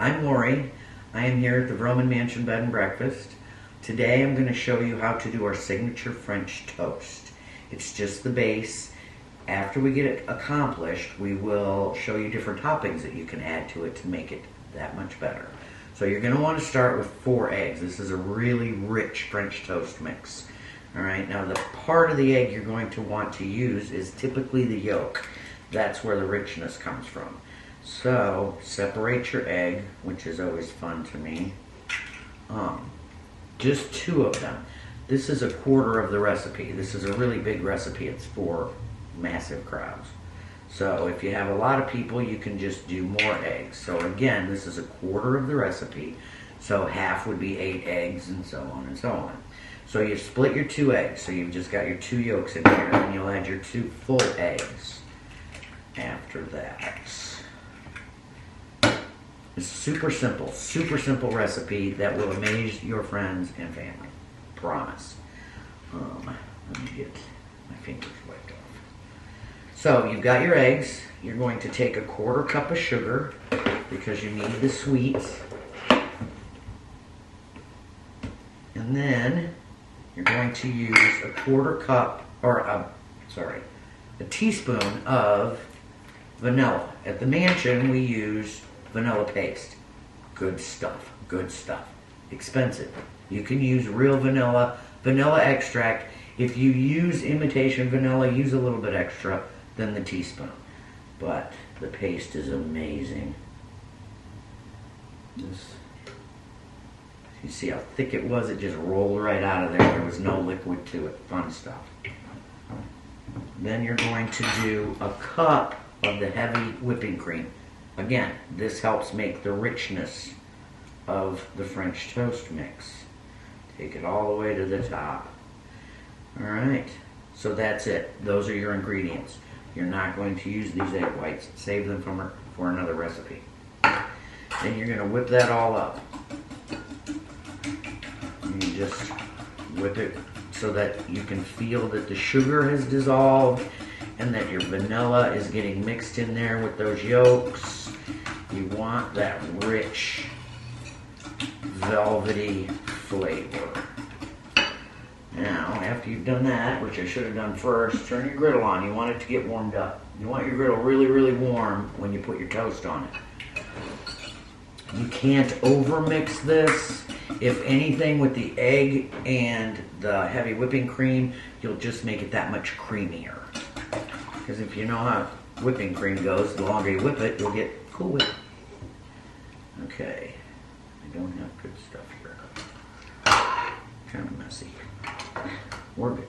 I'm Lorie. I am here at the Vrooman Mansion Bed and Breakfast. Today I'm going to show you how to do our signature French toast. It's just the base. After we get it accomplished, we will show you different toppings that you can add to it to make it that much better. So you're going to want to start with 4 eggs. This is a really rich French toast mix. Alright, now the part of the egg you're going to want to use is typically the yolk. That's where the richness comes from. So, separate your egg, which is always fun to me. Just 2 of them. This is 1/4 of the recipe. This is a really big recipe. It's for massive crowds. So if you have a lot of people, you can just do more eggs. So again, this is 1/4 of the recipe. So half would be 8 eggs and so on and so on. So you split your 2 eggs. So you've just got your 2 yolks in here, and you'll add your 2 full eggs after that. It's super simple recipe that will amaze your friends and family. Promise. Let me get my fingers wiped off. So you've got your eggs. You're going to take 1/4 cup of sugar because you need the sweet. And then you're going to use 1/4 cup, or a teaspoon of vanilla. At the mansion, we use vanilla paste. Good stuff, good stuff. Expensive. You can use real vanilla extract. If you use imitation vanilla, use a little bit extra than the teaspoon. But the paste is amazing. You see how thick it was? It just rolled right out of there. There was no liquid to it. Fun stuff. Then you're going to do 1 cup of the heavy whipping cream. Again, this helps make the richness of the French toast mix. Take it all the way to the top. Alright, so that's it. Those are your ingredients. You're not going to use these egg whites. Save them for another recipe. Then you're going to whip that all up. You just whip it so that you can feel that the sugar has dissolved and that your vanilla is getting mixed in there with those yolks. You want that rich, velvety flavor. Now, after you've done that, which I should have done first, turn your griddle on. You want it to get warmed up. You want your griddle really, really warm when you put your toast on it. You can't overmix this. If anything, with the egg and the heavy whipping cream, you'll just make it that much creamier. Because if you know how whipping cream goes, the longer you whip it, you'll get Cool Whip. Okay, I don't have good stuff here. Kind of messy. We're good.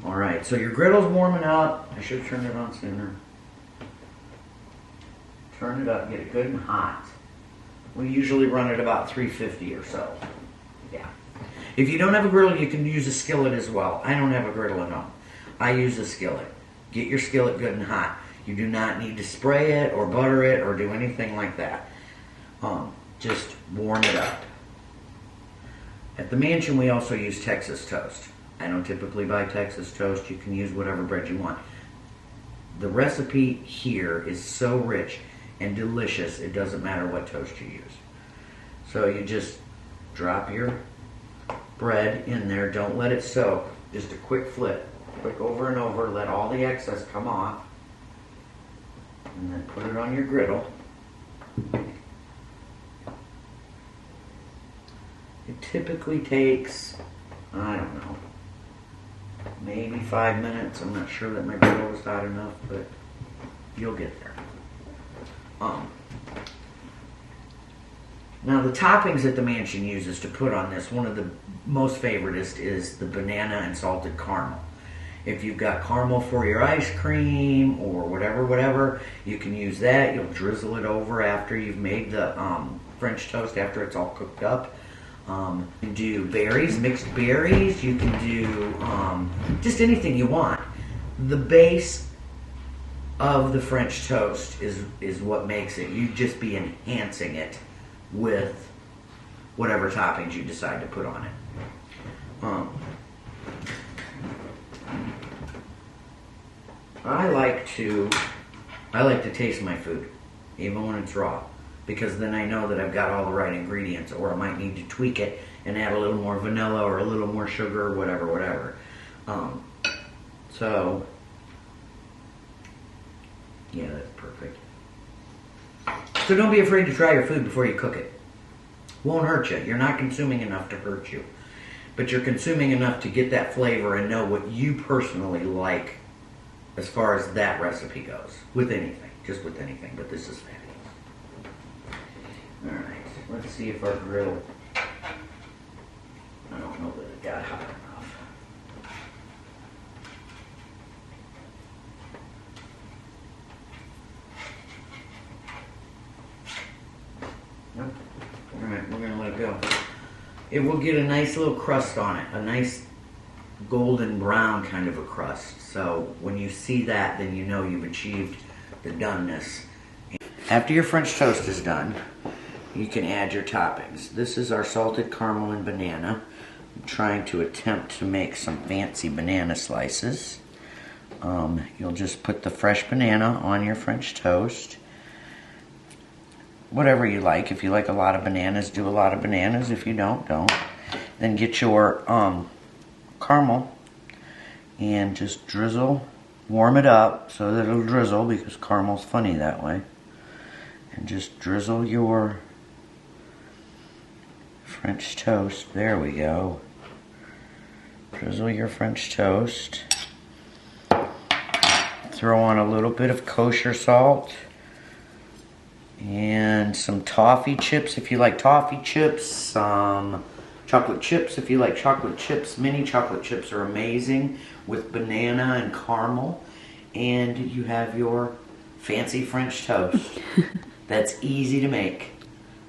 Alright, so your griddle's warming up. I should have turned it on sooner. Turn it up, get it good and hot. We usually run at about 350 or so. Yeah. If you don't have a griddle, you can use a skillet as well. I don't have a griddle at home. I use a skillet. Get your skillet good and hot. You do not need to spray it or butter it or do anything like that. Just warm it up. At the mansion, we also use Texas toast. I don't typically buy Texas toast. You can use whatever bread you want. The recipe here is so rich and delicious, it doesn't matter what toast you use. So you just drop your bread in there. Don't let it soak. Just a quick flip. Quick over and over. Let all the excess come off. And then put it on your griddle. It typically takes, I don't know, maybe 5 minutes. I'm not sure that my griddle was hot enough, but you'll get there. Now the toppings that the mansion uses to put on this, one of the most favoritist is the banana and salted caramel. If you've got caramel for your ice cream or whatever, you can use that. You'll drizzle it over after you've made the French toast, after it's all cooked up. You can do berries, mixed berries. You can do just anything you want. The base of the French toast is what makes it. You just be enhancing it with whatever toppings you decide to put on it. I like to taste my food, even when it's raw. because then I know that I've got all the right ingredients, or I might need to tweak it and add a little more vanilla or a little more sugar, or whatever. So, yeah, that's perfect. So don't be afraid to try your food before you cook it. Won't hurt you. You're not consuming enough to hurt you. But you're consuming enough to get that flavor and know what you personally like as far as that recipe goes. With anything. Just with anything. But this is fabulous. Alright. Let's see if our grill... I don't know that it got hot enough. Nope. Alright, we're going to let it go. It will get a nice little crust on it. A nice golden brown kind of a crust. So when you see that, then you know you've achieved the doneness. After your French toast is done, you can add your toppings. This is our salted caramel and banana. I'm trying to attempt to make some fancy banana slices. You'll just put the fresh banana on your French toast. Whatever you like. If you like a lot of bananas, do a lot of bananas. If you don't, don't. Then get your caramel and just drizzle, warm it up so that it'll drizzle, because caramel's funny that way. And just drizzle your French toast. There we go. Drizzle your French toast. Throw on a little bit of kosher salt. And some toffee chips if you like toffee chips. Some chocolate chips if you like chocolate chips. Mini chocolate chips are amazing with banana and caramel. And you have your fancy French toast. That's easy to make.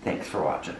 Thanks for watching.